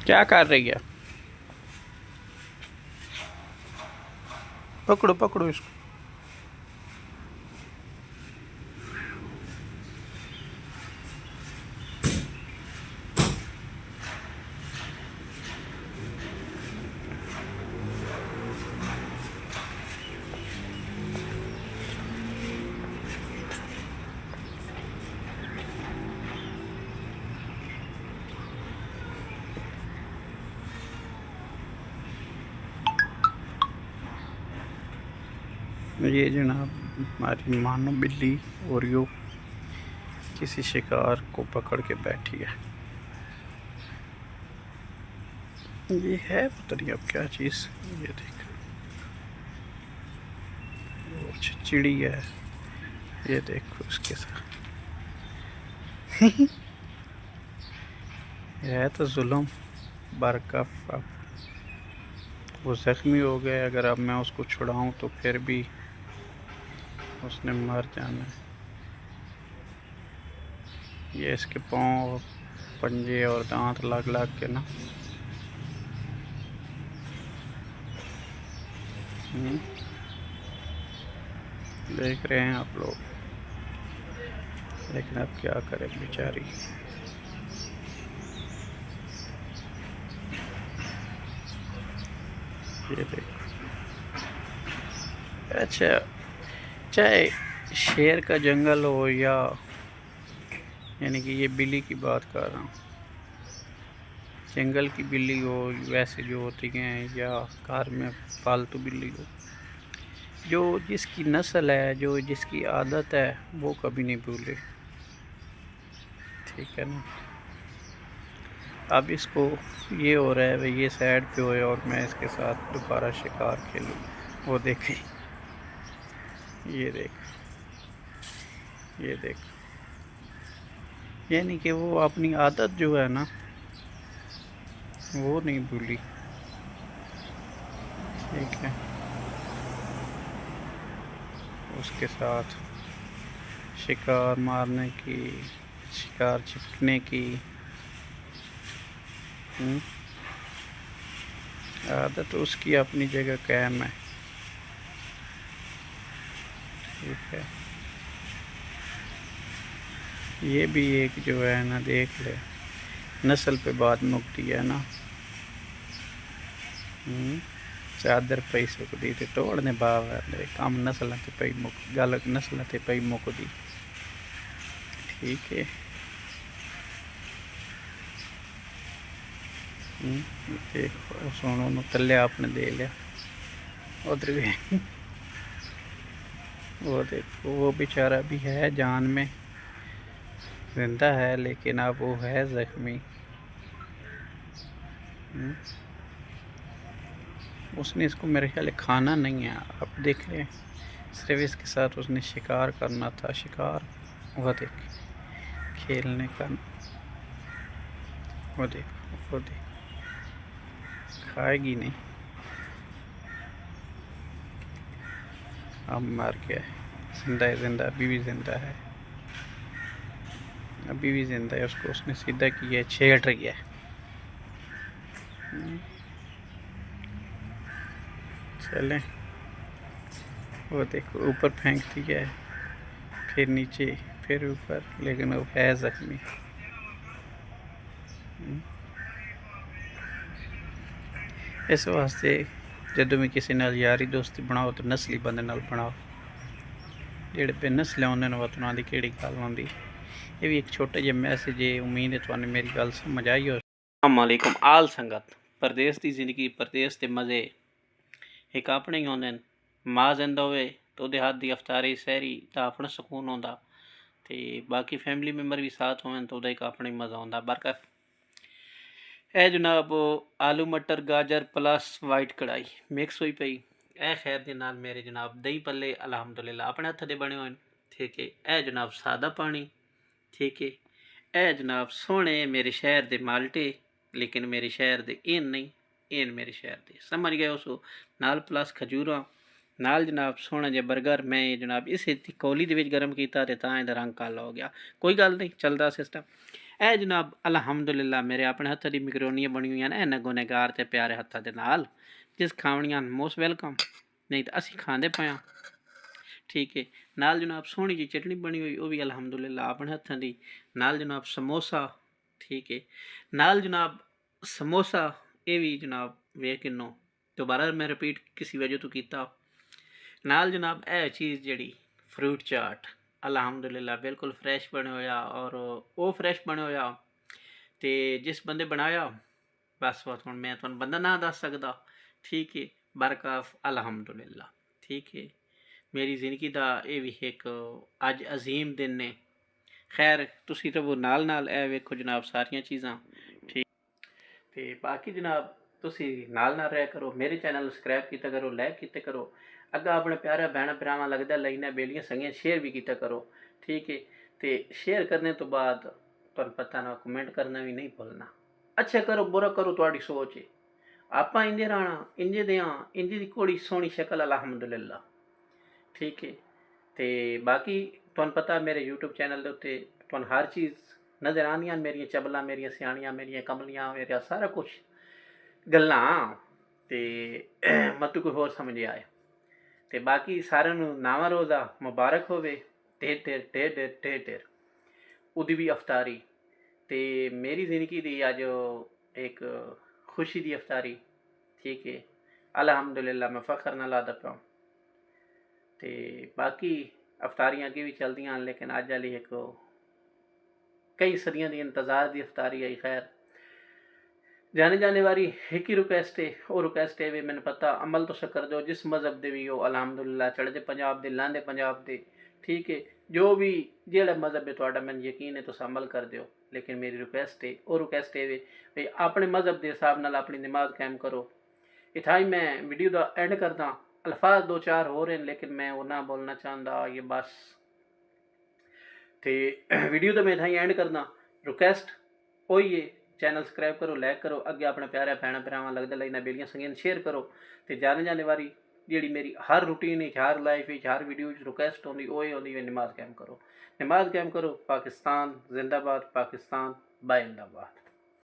کیا کر رہی ہے؟ پکڑو پکڑو اس کو. یہ جناب ہماری مانو بلی اوریو کسی شکار کو پکڑ کے بیٹھی ہے. یہ ہے پتہ نہیں اب کیا چیز. یہ دیکھ وہ چڑی ہے. یہ دیکھو اس کے ساتھ. یہ ہے تو ظلم برکف. اب وہ زخمی ہو گئے. اگر اب میں اس کو چھڑاؤں تو پھر بھی اس نے مر جانا ہے. یہ اس کے پاؤں پنجے اور دانت لگ لگ کے نا دیکھ رہے ہیں آپ لوگ. لیکن اب کیا کرے بیچاری. یہ دیکھو. اچھا چاہے شیر کا جنگل ہو یا یعنی کہ یہ بلی کی بات کر رہا ہوں. جنگل کی بلی ہو ویسے جو ہوتی ہیں یا گھر میں پالتو بلی ہو. جو جس کی نسل ہے جو جس کی عادت ہے وہ کبھی نہیں بھولے. ٹھیک ہے نا. اب اس کو یہ ہو رہا ہے یہ سائڈ پہ ہوئے اور میں اس کے ساتھ دوبارہ شکار کھیلوں. وہ دیکھیں. یہ دیکھ. یہ دیکھ. یعنی کہ وہ اپنی عادت جو ہے نا وہ نہیں بھولی. ٹھیک ہے. اس کے ساتھ شکار مارنے کی شکار چپکنے کی عادت اس کی اپنی جگہ قائم ہے. ٹھیک ہے. یہ بھی ایک جو ہے نا دیکھ لے نسل پہ بات مکتی ہے نا. چادر پئی سکتی تے توڑنے باو کم نسل تے پئی گل نسل تے پئی مکدی. ٹھیک ہے. دیکھو سونو نو تلے آپ نے دے لیا. ادھر بھی وہ دیکھو وہ بیچارہ بھی ہے جان میں زندہ ہے لیکن اب وہ ہے زخمی. اس نے اس کو میرے خیال کھانا نہیں ہے. اب دیکھ رہے ہیں صرف اس کے ساتھ اس نے شکار کرنا تھا. شکار وہ دیکھ کھیلنے کا. وہ دیکھ وہ دیکھ کھائے گی نہیں. اب مر گیا ہے. زندہ ہے زندہ ابھی بھی زندہ ہے. ابھی بھی زندہ ہے. اس کو اس نے سیدھا کیا ہے چھیڑ رہی ہے. چلیں. وہ دیکھو اوپر پھینکتی ہے پھر نیچے پھر اوپر لیکن وہ ہے زخمی. اس واسطے جدوں بھی کسی نال یاری دوستی بناؤ تو نسلی بندے نال بناؤ. جڑے بے نسل ہوندے نے انہاں دی کیڑی گل ہوندی. یہ بھی ایک چھوٹا جہا میسج ہے. امید ہے تمہیں میری گل سمجھ آئی ہو. السلام علیکم آل سنگت. پردیس دی زندگی پردیس دے مزے ایک اپنے ہی ہوندے. ماں زندہ ہوئے تو دیہات دی افطاری سحری دا اپنا سکون ہوندا تے باقی فیملی ممبر بھی ساتھ ہوئے تو ایک اپنا ہی مزہ ہوندا. برکت اے جناب آلو مٹر گاجر پلس وائٹ کڑائی مکس ہوئی پئی. اے خیر دے نال میرے جناب دہی پلے الحمدللہ اپنے ہتھ دے بنے ہوئے. ٹھیک ہے. اے جناب سادہ پانی. ٹھیک ہے. اے جناب سونے میرے شہر دے مالٹے لیکن میرے شہر دے این نہیں این میرے شہر دے سمجھ گئے ہو. سو نال پلس کھجوراں نال جناب سونا جے برگر میں جناب اس کولی دے وچ گرم کیتا تے تاں دا رنگ کالا ہو گیا. کوئی گل نہیں چلدا سسٹم. ਇਹ ਜਨਾਬ ਅਲਹਮਦੁਲਿਲਾ ਮੇਰੇ ਆਪਣੇ ਹੱਥਾਂ ਦੀ ਮਕਰੋਨੀਆਂ ਬਣੀ ਹੋਈਆਂ ਨੇ ਇਹਨਾਂ ਗੁਨੇਗਾਰ ਤੇ ਪਿਆਰੇ ਹੱਥਾਂ ਦੇ ਨਾਲ, ਜਿਸ ਖਾਵਣੀਆਂ ਮੋਸਟ ਵੈਲਕਮ, ਨਹੀਂ ਤਾਂ ਅਸੀਂ ਖਾਂਦੇ ਪਏ ਹਾਂ। ਠੀਕ ਹੈ, ਨਾਲ ਜਨਾਬ ਸੋਹਣੀ ਜਿਹੀ ਚਟਨੀ ਬਣੀ ਹੋਈ ਉਹ ਵੀ ਅਲਹਮਦੁਲਿਲਾ ਆਪਣੇ ਹੱਥਾਂ ਦੀ, ਨਾਲ ਜਨਾਬ ਸਮੋਸਾ। ਠੀਕ ਹੈ, ਨਾਲ ਜਨਾਬ ਸਮੋਸਾ, ਇਹ ਵੀ ਜਨਾਬ ਵੇਖ ਕਿੰਨੋ ਦੁਬਾਰਾ ਮੈਂ ਰਿਪੀਟ ਕਿਸੇ ਵਜ੍ਹਾ ਤੋਂ ਕੀਤਾ। ਨਾਲ ਜਨਾਬ ਇਹ ਚੀਜ਼ ਜਿਹੜੀ ਫਰੂਟ ਚਾਟ ਅਲਹਮਦੁਲਿਲਾ ਬਿਲਕੁਲ ਫਰੈਸ਼ ਬਣਿਆ ਹੋਇਆ, ਔਰ ਉਹ ਫਰੈਸ਼ ਬਣਿਆ ਹੋਇਆ ਤੇ ਜਿਸ ਬੰਦੇ ਬਣਾਇਆ ਬਸ ਹੁਣ ਮੈਂ ਤੁਹਾਨੂੰ ਬੰਦਾ ਨਾ ਦੱਸ ਸਕਦਾ। ਠੀਕ ਹੈ, ਬਰਕਾਫ ਅਲਹਮਦੁਲਿਲਾ। ਠੀਕ ਹੈ, ਮੇਰੀ ਜ਼ਿੰਦਗੀ ਦਾ ਇਹ ਵੀ ਇੱਕ ਅੱਜ ਅਜ਼ੀਮ ਦਿਨ ਨੇ। ਖੈਰ ਤੁਸੀਂ ਰਵੋ ਨਾਲ ਨਾਲ, ਇਹ ਵੇਖੋ ਜਨਾਬ ਸਾਰੀਆਂ ਚੀਜ਼ਾਂ। ਠੀਕ, ਤੇ ਬਾਕੀ ਜਨਾਬ ਤੁਸੀਂ ਨਾਲ ਨਾਲ ਰਹਿ ਕਰੋ, ਮੇਰੇ ਚੈਨਲ ਨੂੰ ਸਬਸਕ੍ਰਾਈਬ ਕੀਤਾ ਕਰੋ, ਲਾਈਕ ਕੀਤੇ ਕਰੋ, ਅੱਗਾ ਆਪਣੇ ਪਿਆਰੇ ਭੈਣਾਂ ਭਰਾਵਾਂ ਲੱਗਦਾ ਲਾਈਨਾਂ ਬੇਲੀਆਂ ਸੰਗੀਆਂ ਸ਼ੇਅਰ ਵੀ ਕੀਤਾ ਕਰੋ। ਠੀਕ ਹੈ, ਤੇ ਸ਼ੇਅਰ ਕਰਨੇ ਤੋਂ ਬਾਅਦ ਤੁਹਾਨੂੰ ਪਤਾ ਨਾ ਕਮੈਂਟ ਕਰਨਾ ਵੀ ਨਹੀਂ ਭੁੱਲਣਾ। ਅੱਛਾ ਕਰੋ ਬੁਰਾ ਕਰੋ ਤੁਹਾਡੀ ਸੋਚ ਹੈ, ਆਪਾਂ ਇੰਜੇ ਰਹਿਣਾ ਇੰਜੇ ਦਿਆਂ, ਇੰਜੇ ਦੀ ਘੋੜੀ ਸੋਹਣੀ ਸ਼ਕਲ ਅਲਹਮਦੁਲਿਲਾ। ਠੀਕ ਹੈ, ਤੇ ਬਾਕੀ ਤੁਹਾਨੂੰ ਪਤਾ ਮੇਰੇ YouTube ਚੈਨਲ ਦੇ ਉੱਤੇ ਤੁਹਾਨੂੰ ਹਰ ਚੀਜ਼ ਨਜ਼ਰ ਆਉਂਦੀਆਂ, ਮੇਰੀਆਂ ਚਬਲਾਂ, ਮੇਰੀਆਂ ਸਿਆਣੀਆਂ, ਮੇਰੀਆਂ ਕਮਲੀਆਂ, ਮੇਰਾ ਸਾਰਾ ਕੁਛ ਗੱਲਾਂ, ਤੇ ਮਤਲਬ ਕੋਈ ਹੋਰ ਸਮਝ ਆਏ। ਤੇ ਬਾਕੀ ਸਾਰਿਆਂ ਨੂੰ ਨਵਾਂ ਰੋਜ਼ਾ ਮੁਬਾਰਕ ਹੋਵੇ, ਢੇਰ ਢੇਰ ਢੇਰ ਢੇਰ ਢੇਰ ਢੇਰ ਉਹਦੀ ਵੀ ਅਫਤਾਰੀ, ਤੇ ਮੇਰੀ ਜ਼ਿੰਦਗੀ ਦੀ ਅੱਜ ਇੱਕ ਖੁਸ਼ੀ ਦੀ ਅਫਤਾਰੀ। ਠੀਕ ਹੈ, ਅਲਹਮਦੁਲਿਲਾ ਮੈਂ ਫਖਰ ਨਾਲ ਆਦਾ ਪਿਆ। ਤੇ ਬਾਕੀ ਅਫਤਾਰੀਆਂ ਅੱਗੇ ਵੀ ਚਲਦੀਆਂ ਹਨ, ਲੇਕਿਨ ਅੱਜ ਵਾਲੀ ਇੱਕ ਕਈ ਸਦੀਆਂ ਦੀ ਇੰਤਜ਼ਾਰ ਦੀ ਅਫਤਾਰੀ आई। खैर जाने जाने वाली एक ही रिक्वेस्ट है, वो रिक्वेस्ट है भी मैंने पता अमल तो कर दो जिस मज़हब दे भी हो अलहमदुलिल्लाह, चढ़ते पंजाब दे लांदे पंजाब दे। ठीक है, जो भी जेड़ा मज़हब है तुहाडा मैंने यकीन है तुस अमल कर दो, लेकिन मेरी रिक्वेस्ट है वो रिक्वेस्ट है भी अपने मज़हब के हिसाब नाल अपनी नमाज कायम करो। इतना ही मैं वीडियो का एंड करदा। अल्फाज दो चार हो रहे हैं लेकिन मैं वो ना बोलना चाहता, ये बस तो वीडियो तो मैं इतना ही एंड करना। रिक्वेस्ट वही है, चैनल सबसक्राइब करो, लाइक करो, अगे अपने प्यारे भैन भरावां लगदे लाइना बेलियां संगीन शेयर करो। तो जाने जाने वाली जी मेरी हर रूटीन हर लाइफ हर वीडियो रिक्वेस्ट आती वो आती है, नमाज कायम करो, नमाज कायम करो। पाकिस्तान जिंदाबाद, पाकिस्तान बाइंदाबाद।